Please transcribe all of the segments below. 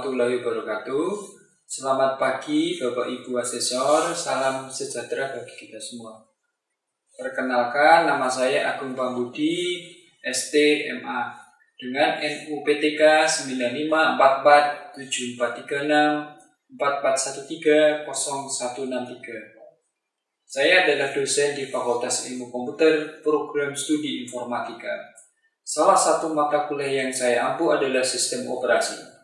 warahmatullahi wabarakatuh. Selamat pagi Bapak Ibu Asesor, salam sejahtera bagi kita semua. Perkenalkan, nama saya Agung Pambudi, STMA, dengan NUPTK 95443644130163. Saya adalah dosen di Fakultas Ilmu Komputer, Program Studi Informatika. Salah satu mata kuliah yang saya ampu adalah Sistem Operasi.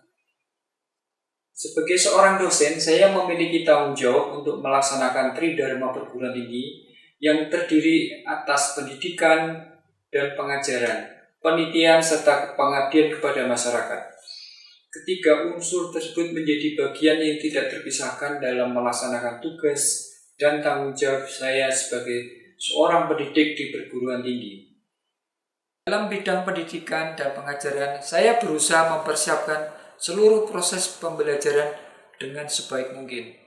Sebagai seorang dosen, saya memiliki tanggung jawab untuk melaksanakan Tridharma perguruan tinggi yang terdiri atas pendidikan dan pengajaran, penelitian, serta pengabdian kepada masyarakat. Ketiga unsur tersebut menjadi bagian yang tidak terpisahkan dalam melaksanakan tugas dan tanggung jawab saya sebagai seorang pendidik di perguruan tinggi. Dalam bidang pendidikan dan pengajaran, saya berusaha mempersiapkan seluruh proses pembelajaran dengan sebaik mungkin.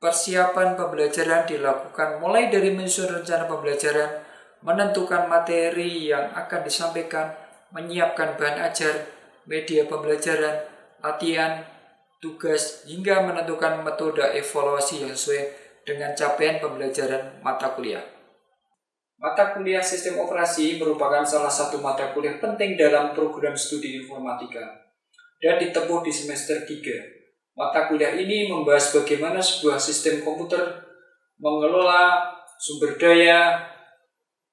Persiapan pembelajaran dilakukan mulai dari menyusun rencana pembelajaran, menentukan materi yang akan disampaikan, menyiapkan bahan ajar, media pembelajaran, latihan, tugas, hingga menentukan metode evaluasi yang sesuai dengan capaian pembelajaran mata kuliah. Mata kuliah Sistem Operasi merupakan salah satu mata kuliah penting dalam program studi informatika dan ditempuh di semester 3. Mata kuliah ini membahas bagaimana sebuah sistem komputer mengelola sumber daya,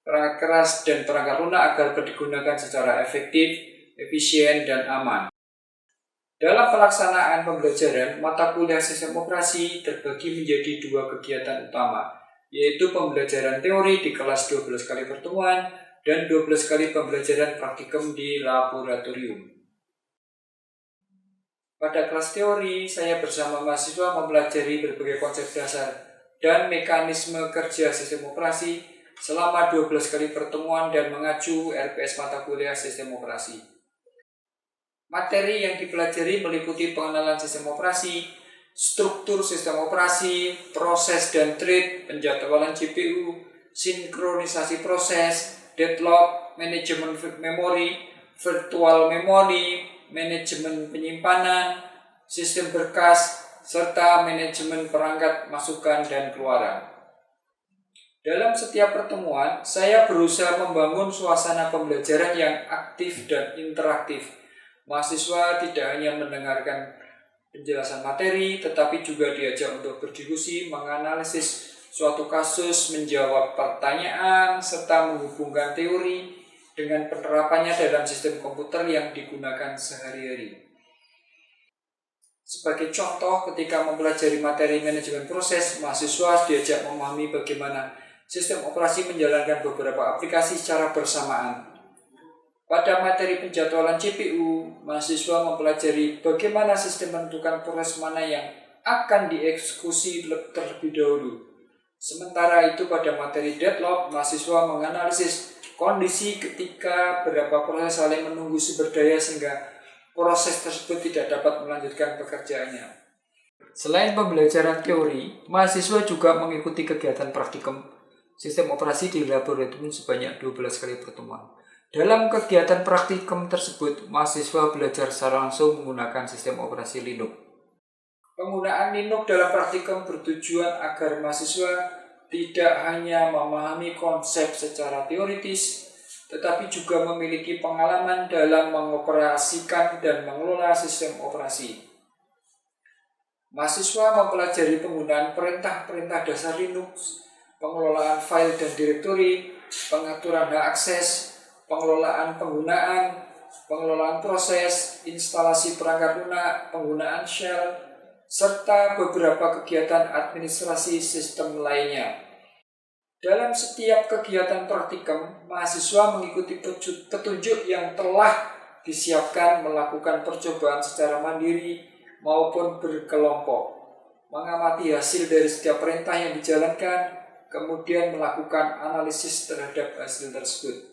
perangkat keras, dan perangkat lunak agar digunakan secara efektif, efisien, dan aman. Dalam pelaksanaan pembelajaran, mata kuliah Sistem Operasi terbagi menjadi 2 kegiatan utama, yaitu pembelajaran teori di kelas 12 kali pertemuan dan 12 kali pembelajaran praktikum di laboratorium. Pada kelas teori, saya bersama mahasiswa mempelajari berbagai konsep dasar dan mekanisme kerja sistem operasi selama 12 kali pertemuan dan mengacu RPS mata kuliah sistem operasi. Materi yang dipelajari meliputi pengenalan sistem operasi, struktur sistem operasi, proses dan thread, penjadwalan GPU, sinkronisasi proses, deadlock, manajemen memori, virtual memory, manajemen penyimpanan, sistem berkas, serta manajemen perangkat masukan dan keluaran. Dalam setiap pertemuan, saya berusaha membangun suasana pembelajaran yang aktif dan interaktif. Mahasiswa tidak hanya mendengarkan penjelasan materi, tetapi juga diajak untuk berdiskusi, menganalisis suatu kasus, menjawab pertanyaan, serta menghubungkan teori dengan penerapannya dalam sistem komputer yang digunakan sehari-hari. Sebagai contoh, ketika mempelajari materi manajemen proses, mahasiswa diajak memahami bagaimana sistem operasi menjalankan beberapa aplikasi secara bersamaan. Pada materi penjadwalan GPU, mahasiswa mempelajari bagaimana sistem menentukan proses mana yang akan dieksekusi terlebih dahulu. Sementara itu pada materi deadlock, mahasiswa menganalisis kondisi ketika beberapa proses saling menunggu sumber daya sehingga proses tersebut tidak dapat melanjutkan pekerjaannya. Selain pembelajaran teori, mahasiswa juga mengikuti kegiatan praktikum sistem operasi di laboratorium sebanyak 12 kali pertemuan. Dalam kegiatan praktikum tersebut, mahasiswa belajar secara langsung menggunakan sistem operasi Linux. Penggunaan Linux dalam praktikum bertujuan agar mahasiswa tidak hanya memahami konsep secara teoritis, tetapi juga memiliki pengalaman dalam mengoperasikan dan mengelola sistem operasi. Mahasiswa mempelajari penggunaan perintah-perintah dasar Linux, pengelolaan file dan direktori, pengaturan hak akses, pengelolaan penggunaan, pengelolaan proses, instalasi perangkat lunak, penggunaan shell, serta beberapa kegiatan administrasi sistem lainnya. Dalam setiap kegiatan praktikum, mahasiswa mengikuti petunjuk yang telah disiapkan, melakukan percobaan secara mandiri maupun berkelompok, mengamati hasil dari setiap perintah yang dijalankan, kemudian melakukan analisis terhadap hasil tersebut.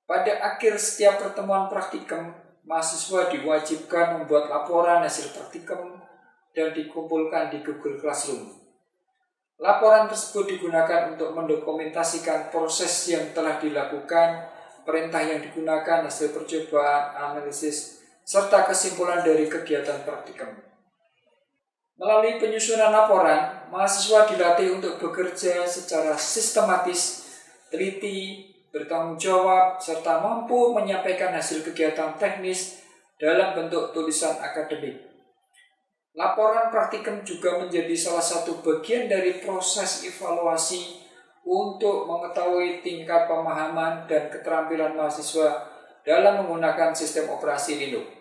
Pada akhir setiap pertemuan praktikum, mahasiswa diwajibkan membuat laporan hasil praktikum dan dikumpulkan di Google Classroom. Laporan tersebut digunakan untuk mendokumentasikan proses yang telah dilakukan, perintah yang digunakan, hasil percobaan, analisis, serta kesimpulan dari kegiatan praktikum. Melalui penyusunan laporan, mahasiswa dilatih untuk bekerja secara sistematis, teliti, bertanggung jawab, serta mampu menyampaikan hasil kegiatan teknis dalam bentuk tulisan akademik. Laporan praktikum juga menjadi salah satu bagian dari proses evaluasi untuk mengetahui tingkat pemahaman dan keterampilan mahasiswa dalam menggunakan sistem operasi Linux.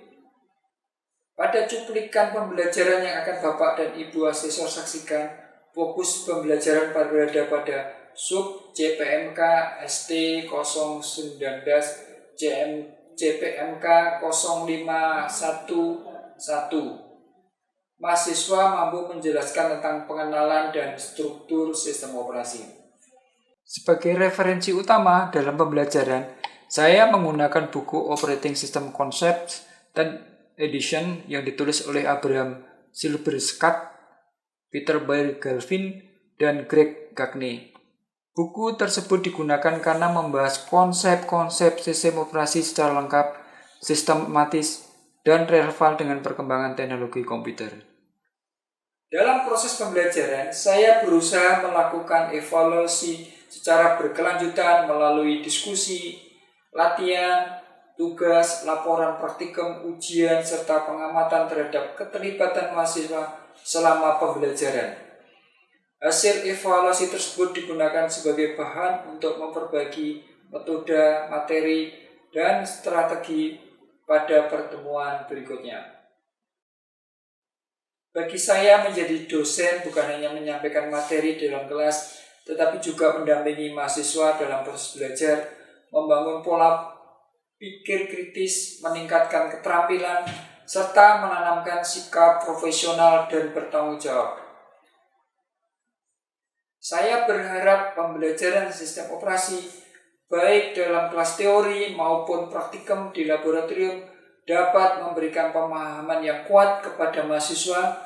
Pada cuplikan pembelajaran yang akan Bapak dan Ibu asesor saksikan, fokus pembelajaran berada pada sub JPMK ST 019 JPMK 0511. Mahasiswa mampu menjelaskan tentang pengenalan dan struktur sistem operasi. Sebagai referensi utama dalam pembelajaran, saya menggunakan buku Operating System Concepts dan Edition yang ditulis oleh Abraham Silberstadt, Peter Baer-Galvin, dan Greg Gagne. Buku tersebut digunakan karena membahas konsep-konsep sistem operasi secara lengkap, sistematis, dan relevan dengan perkembangan teknologi komputer. Dalam proses pembelajaran, saya berusaha melakukan evaluasi secara berkelanjutan melalui diskusi, latihan, tugas, laporan praktikum, ujian, serta pengamatan terhadap keterlibatan mahasiswa selama pembelajaran. Hasil evaluasi tersebut digunakan sebagai bahan untuk memperbaiki metode, materi, dan strategi pada pertemuan berikutnya. Bagi saya, menjadi dosen bukan hanya menyampaikan materi dalam kelas, tetapi juga mendampingi mahasiswa dalam proses belajar, membangun pola pikir kritis, meningkatkan keterampilan, serta menanamkan sikap profesional dan bertanggung jawab. Saya berharap pembelajaran sistem operasi, baik dalam kelas teori maupun praktikum di laboratorium, dapat memberikan pemahaman yang kuat kepada mahasiswa.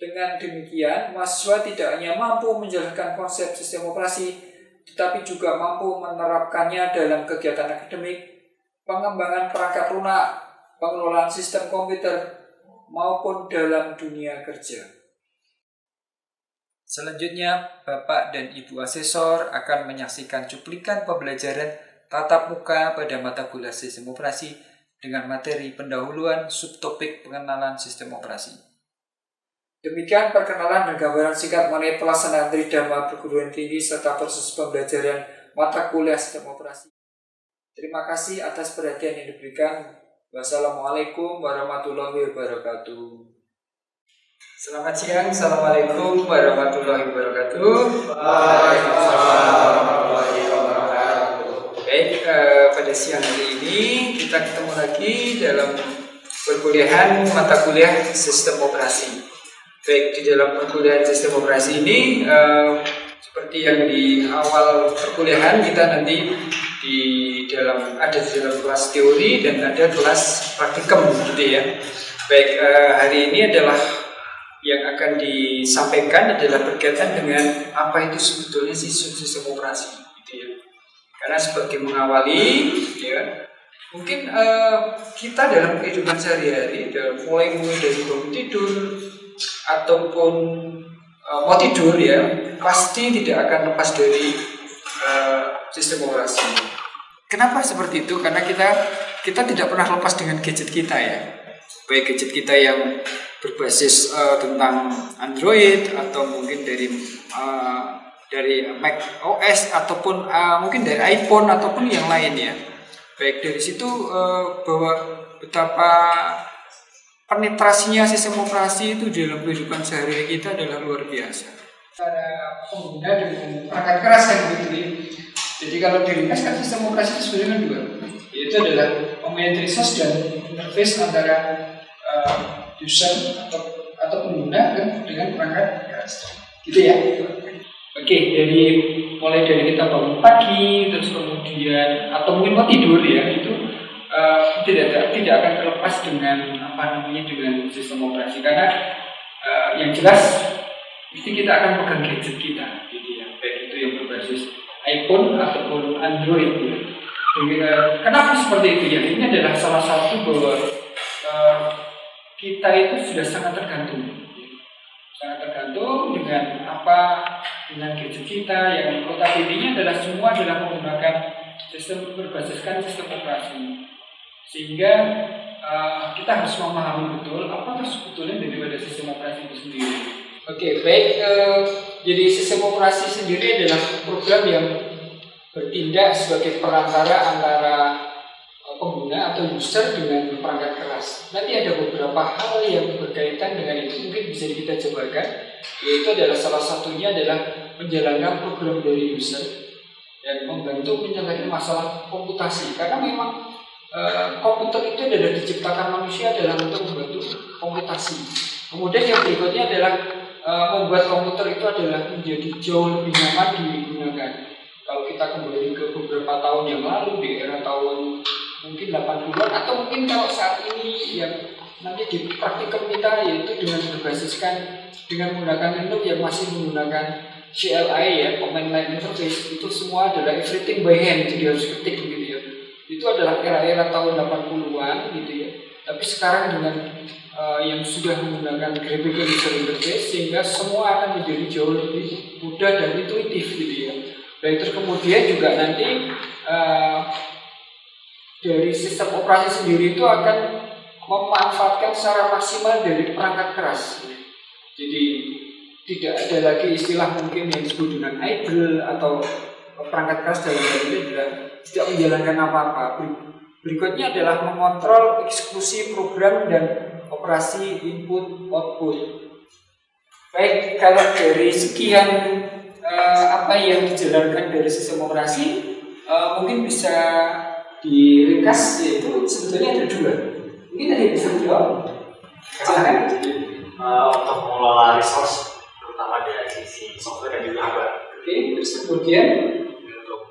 Dengan demikian, mahasiswa tidak hanya mampu menjalankan konsep sistem operasi, tetapi juga mampu menerapkannya dalam kegiatan akademik, pengembangan perangkat lunak, pengelolaan sistem komputer, maupun dalam dunia kerja. Selanjutnya, Bapak dan Ibu asesor akan menyaksikan cuplikan pembelajaran tatap muka pada mata kuliah sistem operasi dengan materi pendahuluan subtopik pengenalan sistem operasi. Demikian perkenalan dan gambaran singkat mengenai pelaksanaan tridharma perguruan tinggi serta proses pembelajaran mata kuliah sistem operasi. Terima kasih atas perhatian yang diberikan. Wassalamualaikum warahmatullahi wabarakatuh. Selamat siang. Assalamualaikum warahmatullahi wabarakatuh. Waalaikumsalam warahmatullahi wabarakatuh. Baik, pada siang hari ini kita ketemu lagi dalam perkuliahan mata kuliah sistem operasi. Baik, di dalam perkuliahan sistem operasi ini seperti yang di awal perkuliahan, kita nanti ada di dalam kelas teori dan ada kelas praktikum gitu ya. Baik, hari ini adalah yang akan disampaikan adalah berkaitan dengan apa itu sebetulnya sistem operasi gitu ya. Karena sebagai mengawali ya, mungkin kita dalam kehidupan sehari-hari mulai dari bangun tidur ataupun mau tidur ya, pasti tidak akan lepas dari sistem operasi. Kenapa seperti itu? Karena kita tidak pernah lepas dengan gadget kita ya. Baik gadget kita yang berbasis tentang Android atau mungkin dari Mac OS ataupun mungkin dari iPhone ataupun yang lain ya. Baik dari situ bahwa betapa penetrasinya sistem operasi itu dalam kehidupan sehari-hari kita adalah luar biasa. Para pengguna dengan perangkat keras yang begitu. Jadi kalau di Linux kan sistem operasi itu sebenarnya dua, yaitu adalah memory source dan interface antara user atau pengguna dengan perangkat keras. Gitu ya. Oke, mulai dari kita bangun pagi, terus kemudian atau mungkin mau tidur ya, itu tidak akan terlepas dengan dengan sistem operasi, karena yang jelas mesti kita akan pegang gadget kita gitu ya, baik itu yang berbasis iPhone ataupun Android ya. Kenapa seperti itu ya? Ini adalah salah satu bahwa kita itu sudah sangat tergantung dengan dengan gadget kita yang notabene adalah semua adalah menggunakan sistem berbasiskan sistem operasi, sehingga kita harus memahami betul apakah sebetulnya daripada sistem operasi itu sendiri. Oke, baik. Jadi sistem operasi sendiri adalah program yang bertindak sebagai perantara antara pengguna atau user dengan perangkat keras. Nanti ada beberapa hal yang berkaitan dengan itu mungkin bisa kita jabarkan, yaitu adalah salah satunya adalah menjalankan program dari user dan membantu menyelesaikan masalah komputasi, karena memang komputer itu adalah diciptakan manusia adalah untuk membantu komputasi. Kemudian yang berikutnya adalah membuat komputer itu adalah menjadi jauh lebih nyaman digunakan. Kalau kita kembali ke beberapa tahun yang lalu di era tahun mungkin 80-an atau mungkin kalau saat ini yang nanti di praktikum kita yaitu dengan berbasiskan dengan menggunakan Linux yang masih menggunakan CLI ya, command line interface, itu semua adalah everything by hand, jadi harus ketik gitu ya. Itu adalah era-era tahun 80-an gitu ya. Tapi sekarang dengan yang sudah menggunakan graphical user interface sehingga semua akan menjadi jauh lebih mudah dan intuitif gitu ya. Dan terus kemudian juga nanti dari sistem operasi sendiri itu akan memanfaatkan secara maksimal dari perangkat keras. Jadi tidak ada lagi istilah mungkin yang disebut dengan idle atau perangkat keras dalam hal ini adalah tidak menjalankan apa-apa. Berikutnya adalah mengontrol eksekusi program dan operasi input output. Baik, kalau dari sekian apa yang dijalankan dari sistem operasi mungkin bisa diringkas, yaitu sebetulnya ada dua. Mungkin ada yang bisa dijawab. Silakan. Untuk mengelola resource terutama dari sisi software dan juga hardware. Oke, terus kemudian Untuk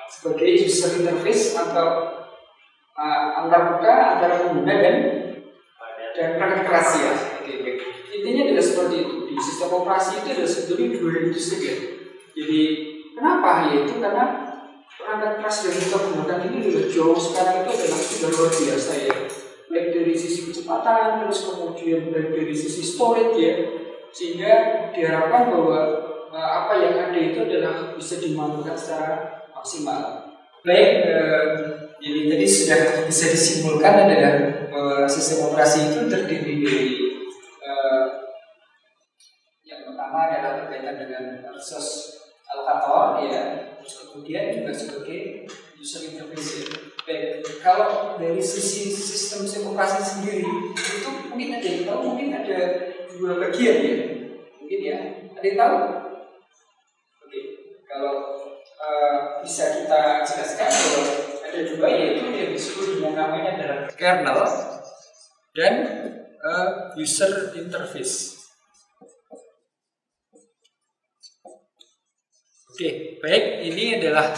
sebagai user interface atau antarmuka antara pengguna dan perangkat keras ya. Oke, baik. Intinya adalah seperti itu. Di sistem operasi itu ada sebetulnya dua industri ya. Jadi kenapa? Yaitu karena perangkat keras yang kita gunakan ini sudah jauh sekarang itu adalah sudah luar biasa ya. Baik dari sisi kecepatan, terus kemudian baik dari sisi storage ya, sehingga diharapkan bahwa apa yang ada itu adalah bisa dimanfaatkan secara maksimal. Baik, jadi tadi sudah bisa disimpulkan adalah sistem operasi itu terdiri dari yang pertama adalah berkaitan dengan resource allocator ya, terus kemudian juga sebagai user interface. Baik, kalau dari sisi sistem operasi sendiri itu mungkin ada yang tahu, mungkin ada dua bagian ya, mungkin ya, ada yang tahu? Oke, kalau bisa kita jelaskan bahwa ada dua, yaitu yang disebut dengan namanya adalah kernel dan user interface. Oke, baik, ini adalah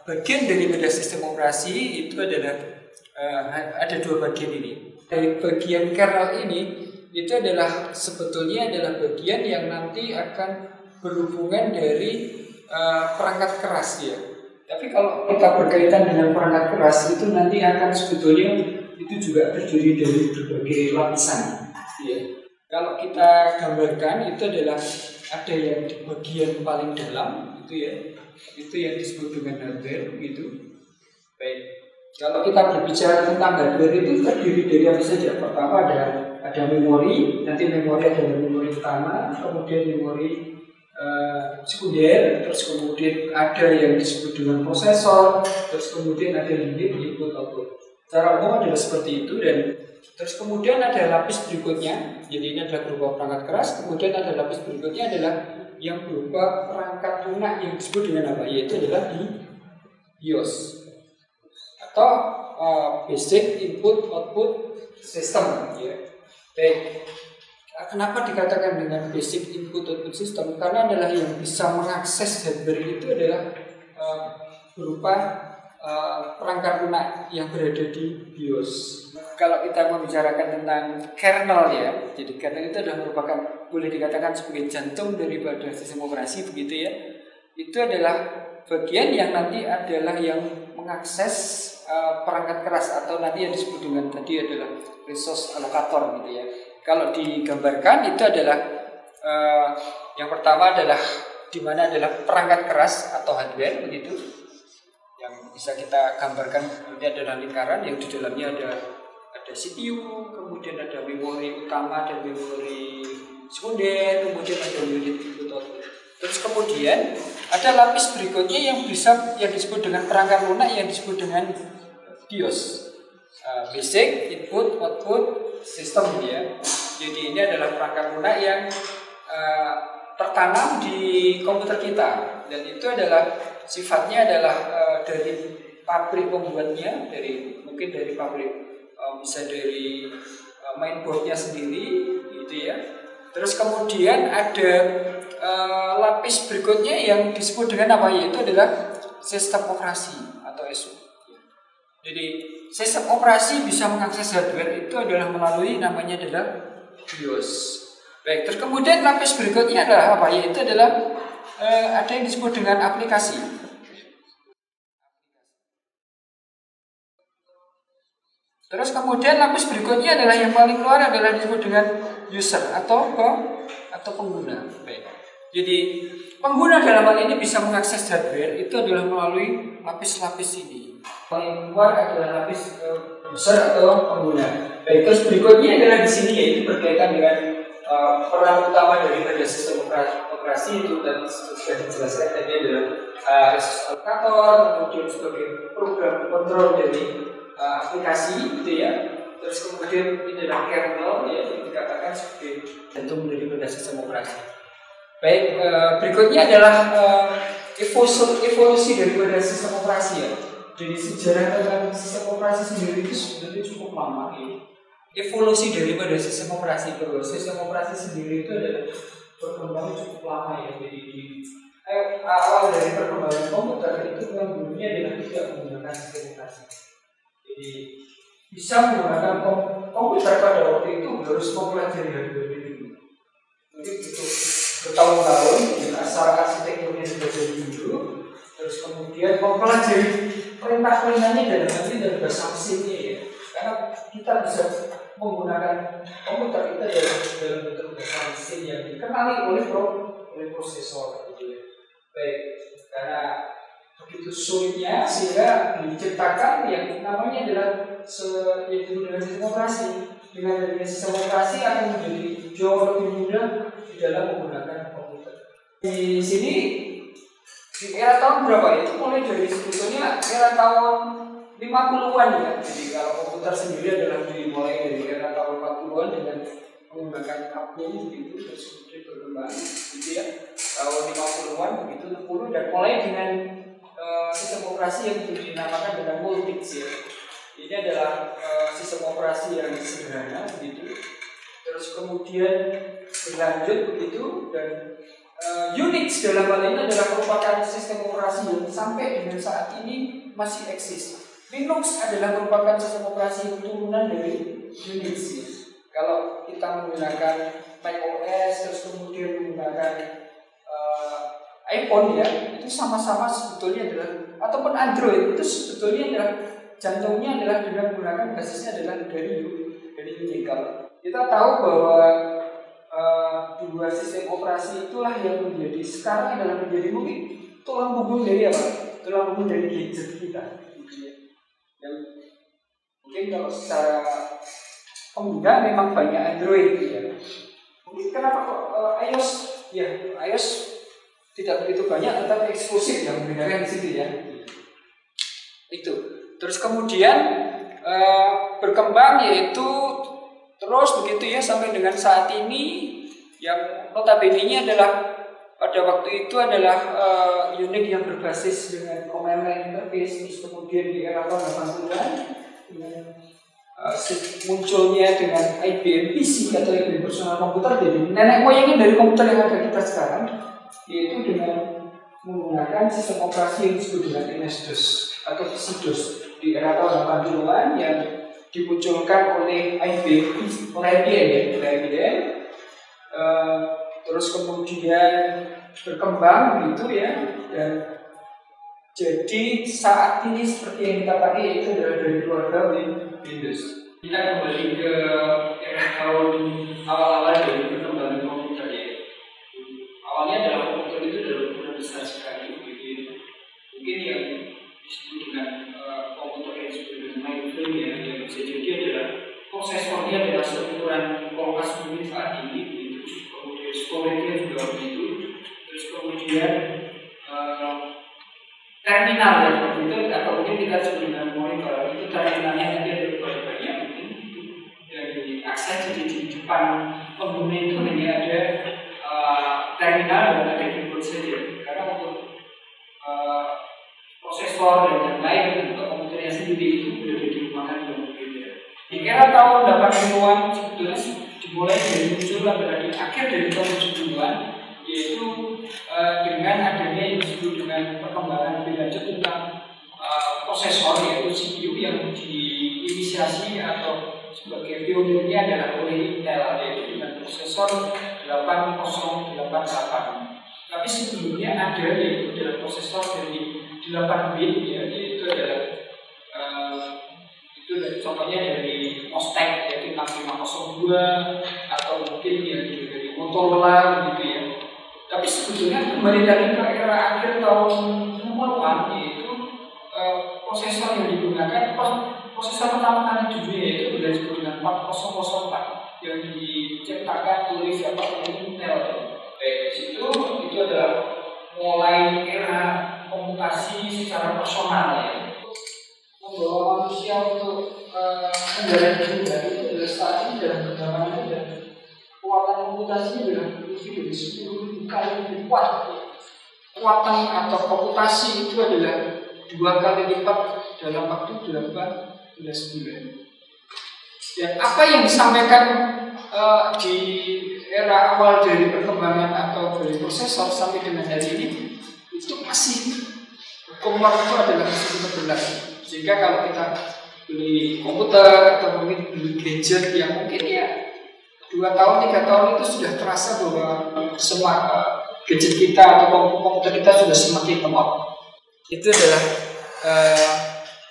bagian daripada sistem operasi itu adalah ada dua bagian ini. Dari bagian kernel ini itu adalah sebetulnya adalah bagian yang nanti akan berhubungan dari perangkat keras ya. Tapi kalau kita berkaitan dengan perangkat keras itu nanti akan sebetulnya itu juga terdiri dari berbagai lapisan. Ya. Kalau kita gambarkan itu adalah ada yang di bagian paling dalam itu ya, itu yang disebut dengan hardware gitu. Baik. Kalau kita berbicara tentang hardware itu terdiri dari apa saja? Pertama ada memori, nanti memori ada memori utama, kemudian memori sekunder, terus kemudian ada yang disebut dengan prosesor, terus kemudian ada unit input output. Secara umum adalah seperti itu, dan terus kemudian ada lapis berikutnya. Jadi ini adalah berupa perangkat keras, kemudian ada lapis berikutnya adalah yang berupa perangkat lunak yang disebut dengan apa? Yaitu adalah di BIOS atau basic input output system ya. Baik. Kenapa dikatakan dengan basic input output system? Karena adalah yang bisa mengakses hardware itu adalah berupa perangkat lunak yang berada di BIOS. Kalau kita membicarakan tentang kernel ya, jadi kernel itu adalah merupakan boleh dikatakan sebagai jantung daripada sistem operasi begitu ya. Itu adalah bagian yang nanti adalah yang mengakses perangkat keras atau nanti yang disebut dengan tadi adalah resource allocator gitu ya. Kalau digambarkan itu adalah yang pertama adalah di mana adalah perangkat keras atau hardware begitu, yang bisa kita gambarkan ini adalah lingkaran yang di dalamnya ada CPU, kemudian ada memori utama dan memori sekunder, kemudian ada unit input output. Terus kemudian ada lapis berikutnya yang disebut dengan perangkat lunak yang disebut dengan BIOS, Basic Input Output System ya. Jadi ini adalah perangkat lunak yang tertanam di komputer kita, dan itu adalah sifatnya adalah dari pabrik pembuatnya, mungkin dari pabrik bisa dari mainboardnya sendiri gitu ya. Terus kemudian ada lapis berikutnya yang disebut dengan apa, yaitu adalah sistem operasi atau SO. Jadi sistem operasi bisa mengakses hardware itu adalah melalui namanya adalah BIOS. Baik, terus kemudian lapis berikutnya adalah apa, yaitu adalah ada yang disebut dengan aplikasi. Terus kemudian lapis berikutnya adalah yang paling luar adalah disebut dengan user atau pengguna. Baik. Jadi pengguna dalam hal ini bisa mengakses hardware itu adalah melalui lapis-lapis ini. Paling luar adalah lapis user atau pengguna. Baik, terus berikutnya adalah di sini yaitu berkaitan dengan peran utama daripada sistem operasi itu dan sudah dijelaskan tadi adalah resource allocator, kemudian sebagai program kontrol dari aplikasi gitu ya. Terus kemudian ini adalah kernel ya, yang dikatakan sebagai jantung daripada sistem operasi. Baik, berikutnya adalah evolusi daripada sistem operasi ya. Jadi sejarah tentang sistem operasi sendiri itu sebenarnya cukup lama ya. Evolusi daripada sistem operasi sendiri itu adalah berkembang cukup lama ya. Jadi awal dari perkembangan komputer itu kan dulunya adalah tidak menggunakan sistem operasi. Jadi bisa menggunakan komputer pada waktu itu harus mempelajari hardware itu. Mungkin itu bertahun-tahun dengan secara arsitekturnya sudah dari dulu, terus kemudian mempelajari perintah-perintahnya dalam arti dan bahasa mesinnya ya. Karena kita bisa menggunakan komputer kita dalam bentuk bahasa mesin yang dikenali oleh prosesor gitu ya. Baik, karena begitu sulitnya sehingga diciptakan yang namanya adalah yaitu dengan sistem operasi. Dengan adanya sistem operasi akan menjadi jauh lebih mudah di dalam menggunakan komputer. Di sini di era tahun berapa itu mulai dari sebetulnya era tahun 50-an ya. Jadi kalau komputer sendiri adalah dimulai dari era tahun 40-an dengan menggunakan apung begitu, terus kemudian berkembang gitu ya. Tahun 50-an begitu 60 dan mulai dengan sistem operasi yang dinamakan dengan Multics ya. Ini adalah sistem operasi yang sederhana begitu. Terus kemudian berlanjut begitu dan Unix dalam hal ini adalah merupakan sistem operasi yang sampai dengan saat ini masih eksis. Linux adalah merupakan sistem operasi yang turunan dari Unix ya. Kalau kita menggunakan macOS terus kemudian menggunakan iPhone ya, itu sama-sama sebetulnya adalah ataupun Android itu sebetulnya adalah jantungnya adalah dengan menggunakan basisnya adalah dari Unix. Kalau kita tahu bahwa dua sistem operasi itulah yang menjadi sekarang adalah menjadi mungkin tulang punggung dari apa? Tulang punggung dari gadget kita. Yang mungkin kalau secara pengguna memang banyak Android ya. Mungkin kenapa kok iOS tidak begitu banyak, tetapi eksklusif yang membedakan di situ ya. Itu. Terus kemudian berkembang yaitu terus begitu ya sampai dengan saat ini yang notabene-nya adalah pada waktu itu adalah Unix yang berbasis dengan command line interface. Terus kemudian di era tahun 80-an munculnya dengan IBM PC atau IBM Personal Computer, jadi nenek moyangnya dari komputer yang ada kita sekarang, yaitu dengan menggunakan sistem operasi yang disebut dengan MS-DOS atau PC-DOS di era tahun 80-an yang dimunculkan oleh IBM, terus kemudian berkembang gitu ya, dan Jadi saat ini seperti yang kita pakai itu adalah dari keluarga Windows. Kita kembali ke era tahun awal-awal dari perkembangan komputer ya. Awalnya adalah komputer itu adalah komputer besar sekali, gitu. Mungkin yang disebut dengan komputer yang disebut dengan mainframe ya, yang bisa jadi adalah prosesornya adalah seukuran kulkas mungkin saat ini, gitu. Kemudian storage-nya juga begitu. Terus kemudian terminal ya seperti itu, atau mungkin kita sebut dengan monitor itu terminalnya nanti ada banyak mungkin yang diakses. Jadi di depan pengguna itu hanya ada terminal dan ada keyboard saja, karena untuk prosesor dan yang lain untuk komputernya sendiri itu berada di rumah kan berbeda. Di era tahun 80-an sebetulnya dimulai dari muncul di akhir dari tahun 70-an, yaitu dengan adanya yang disebut dengan perkembangan lebih lanjut tentang prosesor, yaitu CPU yang diinisiasi atau sebagai pionirnya adalah oleh Intel, yaitu dengan prosesor 8088. Tapi sebelumnya ada yaitu adalah prosesor dari 8 bit ya, yaitu adalah contohnya dari Mostek yaitu 6502 atau mungkin ya dari Motorola gitu ya. Tapi sebetulnya kembali lagi ke era akhir tahun 60-an, yaitu prosesor yang digunakan, prosesor pertama kali di dunia yaitu sudah disebut dengan 4004 yang diciptakan oleh siapa? Intel. Di situ itu adalah mulai era komputasi secara personal ya. Membawa manusia untuk menjalani hidup itu adalah saat ini dalam perkembangan dan kekuatan komputasi sudah lebih dari 10.000 kali lebih kuat. Kekuatan atau komputasi itu adalah 2 kali lipat dalam waktu 18 bulan. Dan apa yang disampaikan di era awal dari perkembangan atau dari prosesor sampai dengan hari ini itu masih hukum waktu adalah masih berlaku. Sehingga kalau kita beli komputer atau mungkin beli gadget yang mungkin ya 2 tahun, 3 tahun itu sudah terasa bahwa semua gadget kita atau komputer kita sudah semakin lemot. Itu adalah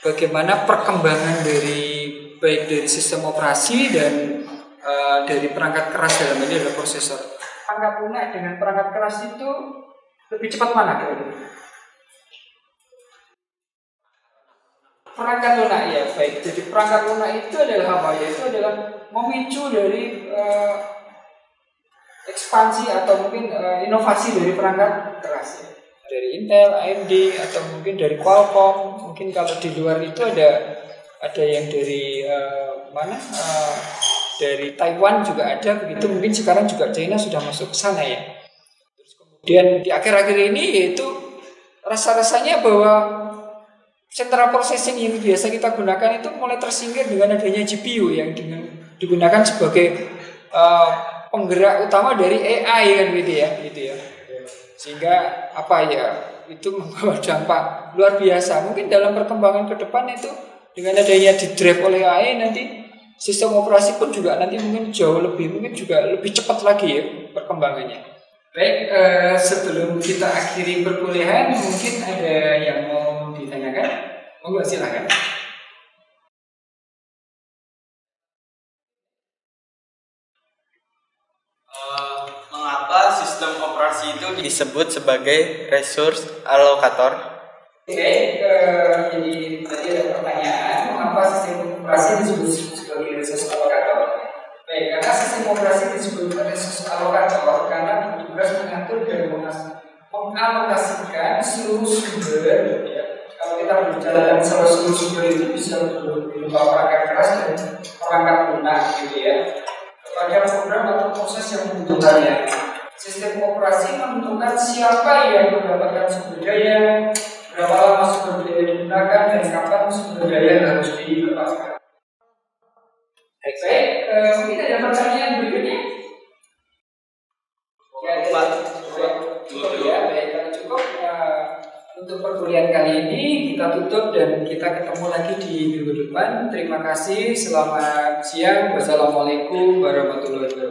bagaimana perkembangan baik dari sistem operasi dan dari perangkat keras, dalam ini adalah prosesor. Perangkat lunak dengan perangkat keras itu lebih cepat mana kira-kira? Perangkat lunak ya, baik. Jadi perangkat lunak itu adalah apa? Yaitu adalah memicu dari ekspansi atau mungkin inovasi dari perangkat keras ya. Dari Intel, AMD atau mungkin dari Qualcomm. Mungkin kalau di luar itu ada yang dari dari Taiwan juga ada begitu. Mungkin sekarang juga China sudah masuk ke sana ya. Terus kemudian di akhir-akhir ini yaitu rasa-rasanya bahwa central processing yang biasa kita gunakan itu mulai tersingkir dengan adanya GPU yang digunakan sebagai penggerak utama dari AI kan gitu ya. Sehingga itu membawa dampak luar biasa. Mungkin dalam perkembangan ke depan itu dengan adanya di-drive oleh AI nanti sistem operasi pun juga nanti mungkin mungkin juga lebih cepat lagi ya perkembangannya. Baik, sebelum kita akhiri perkuliahan mungkin ada yang mau ditanyakan? Monggo silakan. Mengapa sistem operasi itu disebut sebagai resource allocator? Oke, jadi tadi ada pertanyaan, mengapa sistem operasi disebut sebagai resource allocator? Baik, karena sistem operasi disebut resource allocator karena bertugas mengatur dan mengalokasikan seluruh sumber. Ya. Kalau kita berbicara tentang seluruh sumber itu bisa berupa perangkat keras dan perangkat lunak gitu ya. Kepada program atau proses yang membutuhkannya. Sistem operasi menentukan siapa yang mendapatkan sumber daya, berapa lama sumber daya digunakan, dan kapan sumber daya harus dilepaskan. Baik, mungkin ada pertanyaan berikutnya? Cukup ya, baik, kalau cukup untuk perkuliahan kali ini kita tutup dan kita ketemu lagi di minggu depan. Terima kasih, selamat siang, wassalamualaikum warahmatullahi wabarakatuh.